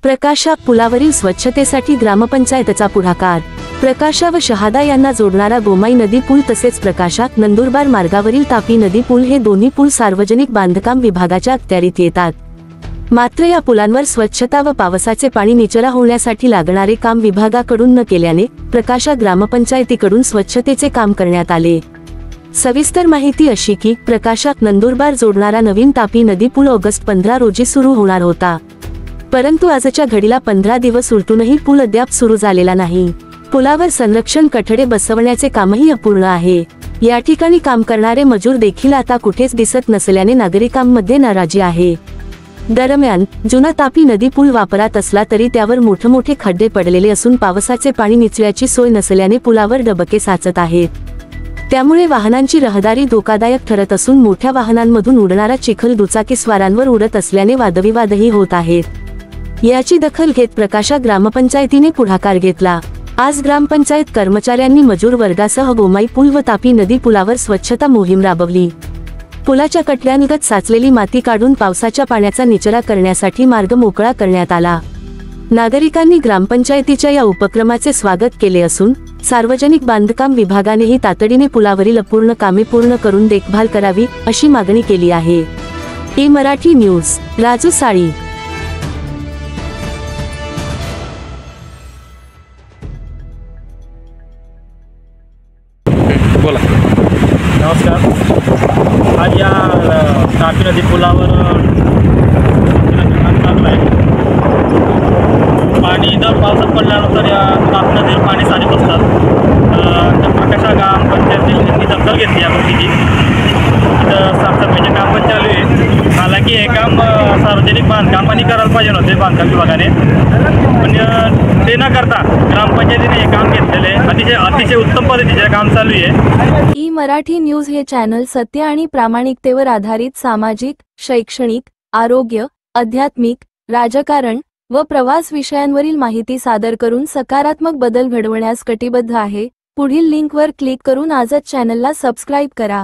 प्रकाशा पुलावरील स्वच्छतेसाठी ग्रामपंचायतचा पुढाकार। प्रकाशा व शहादा यांना जोडणारा गोमाई नदी पूल तसेच प्रकाशा नंदुरबार मार्गावरील तापी नदी पूल हे दोन्ही पूल सार्वजनिक बांधकाम विभागाच्या अखत्यारीत येतात। मात्र या पुलांवर स्वच्छता व पावसाचे पाणी निचरा होण्यासाठी लागणारे काम विभागाकडून न केल्याने प्रकाशा ग्रामपंचायतीकडून स्वच्छतेचे काम करण्यात आले। सविस्तर माहिती अशी की प्रकाशा नंदुरबार जोडणारा नवीन तापी नदी पूल ऑगस्ट 15 रोजी सुरू होणार होता, परंतु आजच्या घडीला 15 दिवस उलटूनही पूल अद्याप सुरू झालेला नाही। पुलावर संरक्षण कठडे बसवण्याचे कामही अपूर्ण आहे। या ठिकाणी काम करणारे मजूर देखील आता कुठेच दिसत नसल्याने नागरिकांमध्ये नाराजी आहे। दरम्यान जुना तापी नदी पूल वापरात असला तरी त्यावर मोठमोठे खड्डे पडलेले असून पावसाचे पाणी निचऱ्याची सोय नसल्याने पुलावर डबके साचत आहेत। त्यामुळे वाहनांची रहदारी धोकादायक ठरत असून मोठ्या वाहनांमधून उडणारा चिखल दुचाकीस्वारांवर उडत असल्याने वादविवादही होत आहेत। याची दखल घेत प्रकाशा ग्रामपंचायतीने पुढाकार घेतला। आज ग्रामपंचायत कर्मचाऱ्यांनी मजूर वर्गासह गोमाई पूल व तापी नदी पुलावर स्वच्छता मोहीम राबवली। पुलाच्या कटड्यांलगत साचलेली माती काढून पावसाच्या पाण्याचा निचरा करण्यासाठी मार्ग मोकळा करण्यात आला। नागरिकांनी ग्रामपंचायतीच्या या उपक्रमाचे स्वागत केले असून सार्वजनिक बांधकाम विभागानेही तातडीने पुलावरील अपूर्ण कामे पूर्ण करून देखभाल करावी अशी मागणी केली आहे। मराठी न्यूज राजू साळी। बोला। नमस्कार। आज या तापी नदी पुलावर काम चालू आहे। पाणी जर पावसात पडल्यानंतर या तापी नदीवर पाणी सारे बसतात। तर प्रकाशा ग्रामपंचायतीने दखल घेतली या गोष्टीची। तर साफसफाईचे काम पण चालू आहे। हालांकी हे काम सार्वजनिक बांधकामाने करायला पाहिजे होते बांधकाम विभागाने, पण ते न करता ग्रामपंचायतीने हे काम घेतलेले अतिशय उत्तम पद्धतीचे काम चालू आहे। मराठी न्यूज हे चॅनल सत्य आणि प्रामाणिकतेवर आधारित सामाजिक, शैक्षणिक, आरोग्य, आध्यात्मिक, राजकारण व प्रवास विषयांवरील माहिती सादर करून सकारात्मक बदल घडवण्यास कटिबद्ध आहे। पुढील लिंकवर क्लिक करून आजच चॅनलला सबस्क्राईब करा।